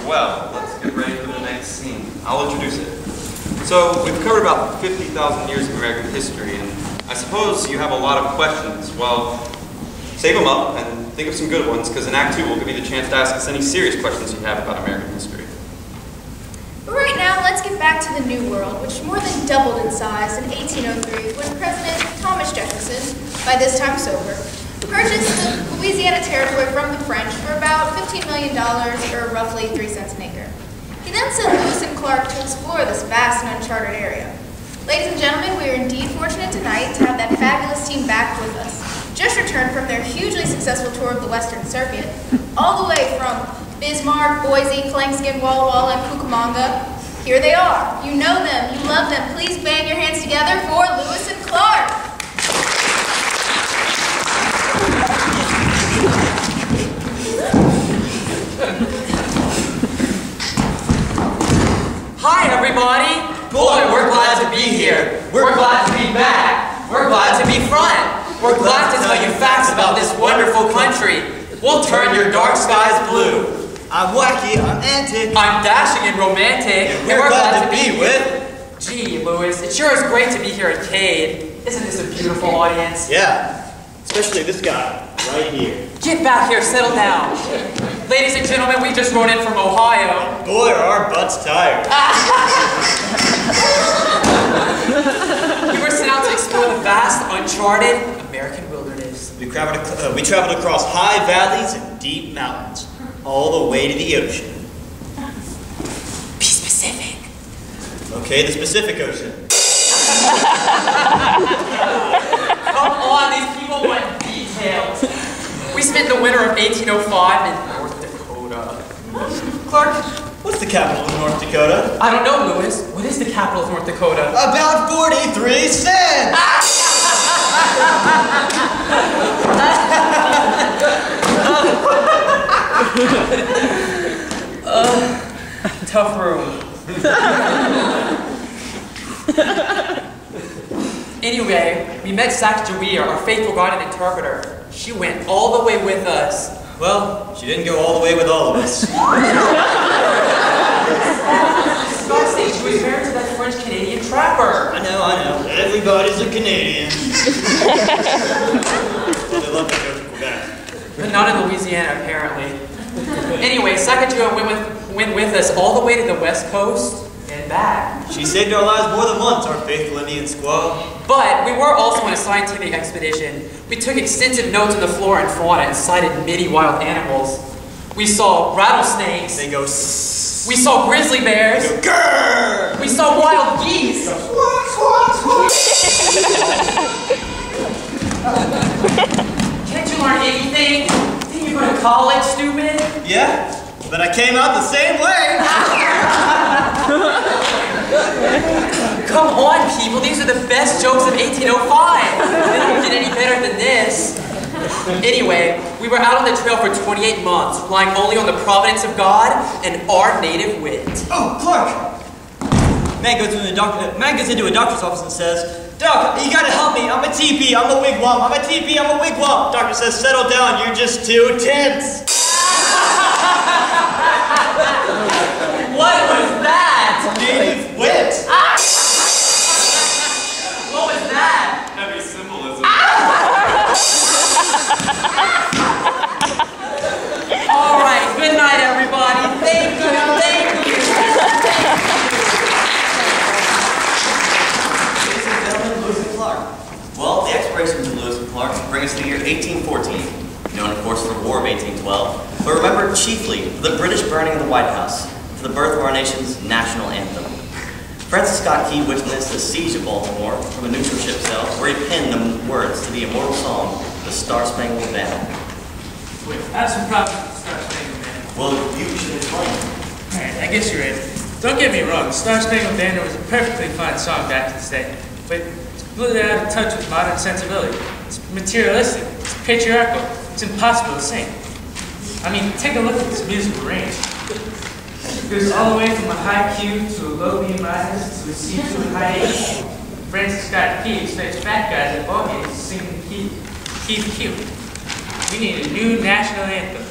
Well, let's get ready for the next scene. I'll introduce it. So, we've covered about 50,000 years of American history, and I suppose you have a lot of questions. Well, save them up and think of some good ones, because in Act 2 we'll give you the chance to ask us any serious questions you have about American history. But right now, let's get back to the New World, which more than doubled in size in 1803 when President Thomas Jefferson, by this time sober, purchased the Louisiana Territory from the French for about $15 million, or roughly 3 cents an acre. He then sent Lewis and Clark to explore this vast and uncharted area. Ladies and gentlemen, we are indeed fortunate tonight to have that fabulous team back with us. Just returned from their hugely successful tour of the Western Circuit, all the way from Bismarck, Boise, Clankskin, Walla Walla, and Cucamonga. Here they are. You know them, you love them. Please bang your hands together for Lewis and Clark. Hi, everybody. Boy, we're glad to be here. We're glad to be back. We're glad to be front. We're glad to tell you facts about this wonderful country. We'll turn your dark skies blue. I'm wacky, I'm antic. I'm dashing and romantic. And we're glad to be with... Gee, Louis, it sure is great to be here at Cade. Isn't this a beautiful audience? Yeah, especially this guy, right here. Get back here, settle down. Ladies and gentlemen, we just rode in from Ohio. Boy, are our butts tired. We were sent out to explore the vast, uncharted American wilderness. We traveled across high valleys and deep mountains, all the way to the ocean. Be specific. Okay, the Pacific Ocean. Come on, these people want details. We spent the winter of 1805 in North Dakota. Clark, what's the capital of North Dakota? I don't know, Louis. What is the capital of North Dakota? About 43 cents! Tough room. Anyway, we met Sacagawea, our faithful guide and interpreter. She went all the way with us. Well, she didn't go all the way with all of us. God's sake, she was married to that French-Canadian trapper. I know. Everybody's a Canadian. Well, they love to go to Quebec. But not in Louisiana, apparently. Anyway, Sacagawea went with us all the way to the West Coast and back. She saved our lives more than once, our faithful Indian squaw. But we were also on a scientific expedition. We took extensive notes on the flora and fauna and sighted many wild animals. We saw rattlesnakes. They go We saw grizzly bears. They go grrr. We saw wild geese. Can't you learn anything? Didn't you go to college, stupid? Yeah, but I came out the same way. Come on, people. These are the best jokes of 1805. They don't get any better than this. Anyway, we were out on the trail for 28 months, relying only on the providence of God and our native wit. Oh, Clark! Man goes into a doctor's office and says, Doc, you gotta help me. I'm a TP. I'm a wigwam. I'm a TP. I'm a wigwam. Doctor says, settle down. You're just too tense. What was that? Native wit. What was that? Heavy symbolism. All right, good night, everybody. Thank you. Ladies and gentlemen, Lewis and Clark. Well, the explorations of Lewis and Clark bring us to the year 1814, known, of course, for the War of 1812, but remembered chiefly for the British burning of the White House, for the birth of our nation's national anthem. Francis Scott Key witnessed the siege of Baltimore from a neutral ship cell, where he penned the words to the immortal song, The Star-Spangled Banner. Wait, I have some problems with the Star-Spangled Banner. Well, you should explain. Alright, I guess you're right. Don't get me wrong, the Star-Spangled Banner was a perfectly fine song back in the day, but it's completely out of touch with modern sensibility. It's materialistic, it's patriarchal, it's impossible to sing. I mean, take a look at this musical range. It goes all the way from a high Q to a low B minus to a C to a high H. Francis Scott Key expects fat guys at ball games to sing Keith Q. We need a new national anthem.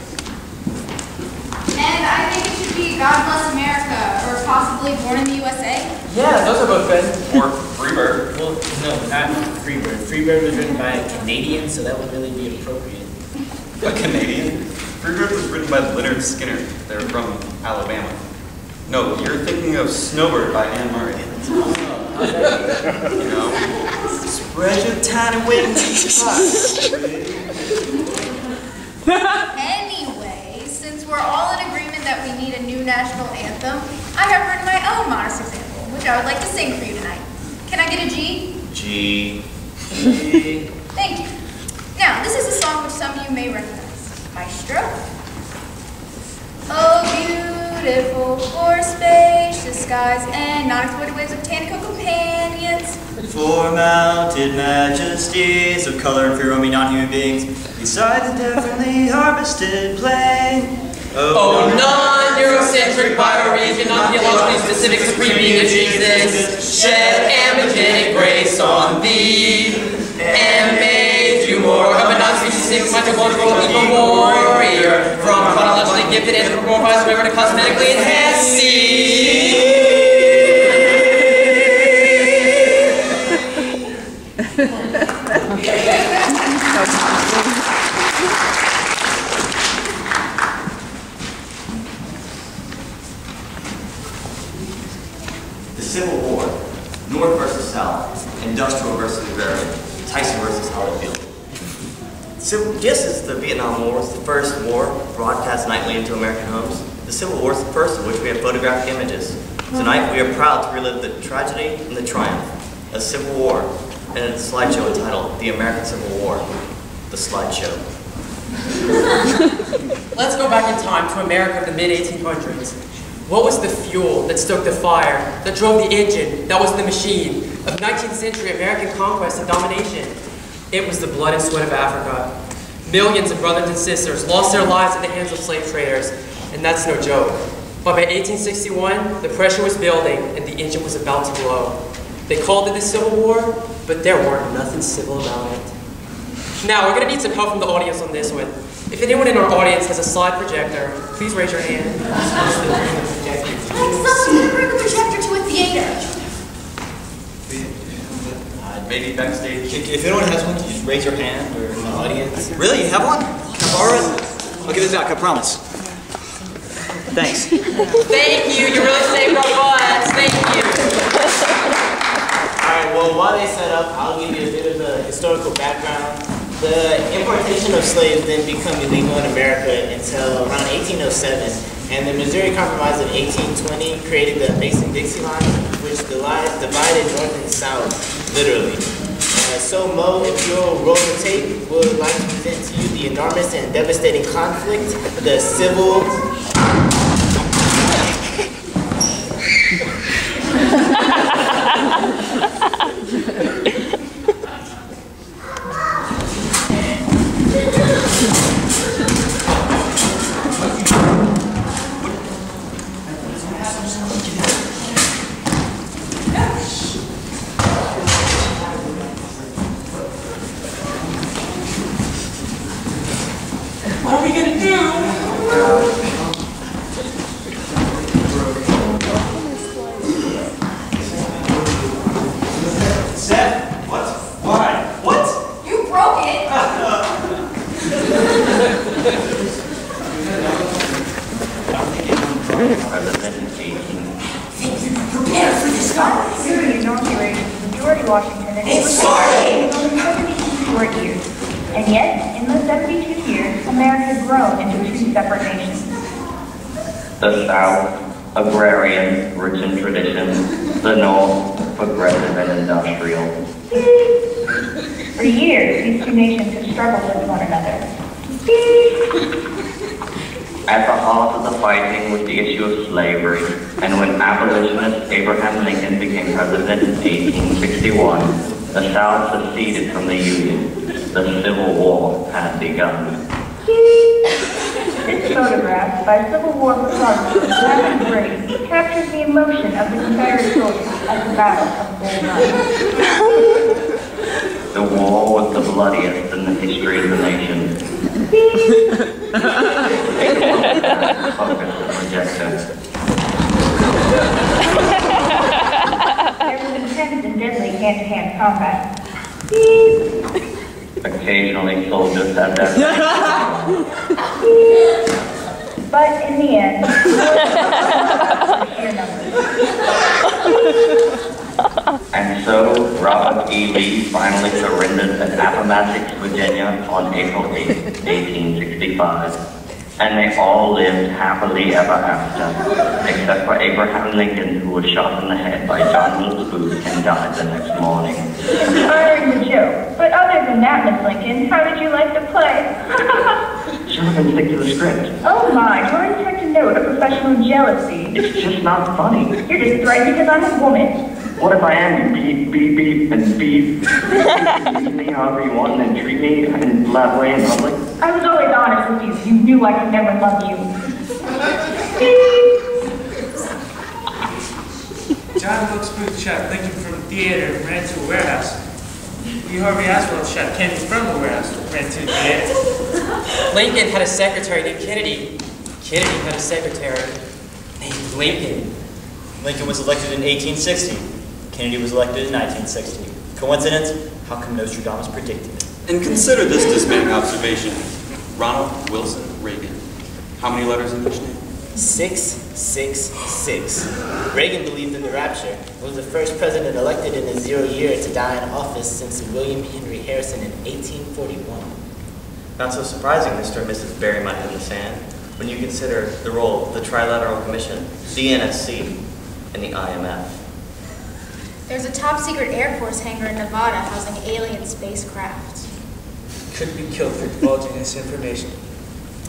And I think it should Gee, God Bless America, or possibly Born in the USA? Yeah, those are both good. Or Freebird. Well, no, not Freebird. Freebird was written by a Canadian, so that would really be appropriate. A Canadian? Freebird was written by Leonard Skinner. They're from Alabama. No, you're thinking of Snowbird by Anne Murray. You know? Spread your tiny wings. Anyway, since we're all in agreement that we need a new national anthem, I have written my own modest example, which I would like to sing for you tonight. Can I get a G? G. Thank you. Now, this is a song which some of you may recognize. Maestro. Oh, beautiful for spacious skies and non-exploited waves of botanical companions. For mounted majesties of color and free roaming non-human beings, beside the definitely harvested plain. Oh, non-Eurocentric bioregion, non-theologically specific supreme being of Jesus, shed ambigenic grace on thee, and made you more of a non-specific mythological evil warrior, from chronologically gifted anthropomorphized river to cosmetically enhanced sea. The Civil War, North versus South, Industrial versus Agrarian, Tyson versus Holyfield. Just as the Vietnam War was the first war broadcast nightly into American homes, the Civil War is the first of which we have photographic images. Tonight we are proud to relive the tragedy and the triumph, a Civil War, and a slideshow entitled The American Civil War, the slideshow. Let's go back in time to America of the mid-1800s. What was the fuel that stoked the fire, that drove the engine, that was the machine of 19th century American conquest and domination? It was the blood and sweat of Africa. Millions of brothers and sisters lost their lives at the hands of slave traders, and that's no joke. But by 1861, the pressure was building and the engine was about to blow. They called it the Civil War, but there weren't nothing civil about it. Now, we're going to need some help from the audience on this one. If anyone in our audience has a slide projector, please raise your hand. Like someone to bring a projector to a theater. Maybe backstage. If anyone has one, can you just raise your hand or in the audience? Really? You have one? Can I borrow it? I'll give it back, I promise. Thanks. Thank you. You really saved our butts. Thank you. Alright, well, while they set up, I'll give you a bit of a historical background. The importation of slaves didn't become illegal in America until around 1807, and the Missouri Compromise of 1820 created the Mason-Dixie line, which divided North and South, literally. So Mo, if you'll roll the tape, would like to present to you the enormous and devastating conflict, the Civil... What are we going to do? Seth? What? Why? What? You broke it. Prepare for this conference. During the inauguration, George Washington and It's starting! only 72 short years. And yet, in those 72 years, America had grown into two separate nations. The South, agrarian, rich in tradition. The North, progressive and industrial. For years, these two nations have struggled with one another. At the heart of the fighting was the issue of slavery, and when abolitionist Abraham Lincoln became president in 1861, the South seceded from the Union. The Civil War had begun. This photograph by Civil War photographer Gavin Brady captures the emotion of the Confederate soldiers at the Battle of Bull Run. The war was the bloodiest in the history of the nation. Focus the projector. There was intense and deadly hand-to-hand combat. Occasionally, soldiers have their But in the end, sheer numbers. And so, Robert E. Lee finally surrendered at Appomattox, Virginia on April 8, 1865. And they all lived happily ever after, except for Abraham Lincoln, who was shot in the head by John Wilkes Booth and died the next morning. Inspiring the joke. But other than that, Miss Lincoln, how did you like the play? Shut up and stick to the script. Oh my, you're in to note a professional jealousy. It's just not funny. You're just threatened because I'm a woman. What if I am beep, beep, beep, and beep? Use me however you want and then treat me in that way in public? I was always honest with you. You knew I could never love you. John Wilkes Booth shot Lincoln from the theater and ran to a warehouse. Lee Harvey Oswald shot Kennedy from a warehouse and ran to the theater. Lincoln had a secretary named Kennedy. Kennedy had a secretary named Lincoln. Lincoln was elected in 1860. Kennedy was elected in 1960. Coincidence? How come Nostradamus predicted it? And consider this dismaying observation. Ronald Wilson Reagan. How many letters in each name? 666. Reagan believed in the rapture. Was the first president elected in a 0 year to die in office since William Henry Harrison in 1841. Not so surprising, Mr. and Mrs. Bury my head in the sand, when you consider the role of the Trilateral Commission, the NSC, and the IMF. There's a top-secret Air Force hangar in Nevada housing alien spacecraft. Could be killed for divulging this information.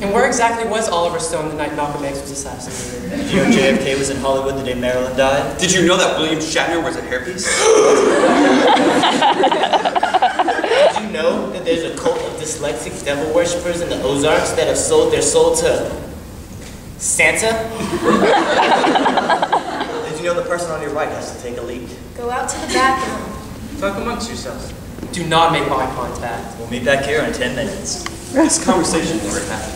And where exactly was Oliver Stone the night Malcolm X was assassinated? Did you know JFK was in Hollywood the day Marilyn died? Did you know that William Shatner was a hairpiece? Did you know that there's a cult of dyslexic devil worshippers in the Ozarks that have sold their soul to Santa? Did you know the person on your right has to take a leak? Go out to the bathroom. Talk amongst yourselves. Do not make eye contact. We'll meet back here in 10 minutes. This conversation never happened.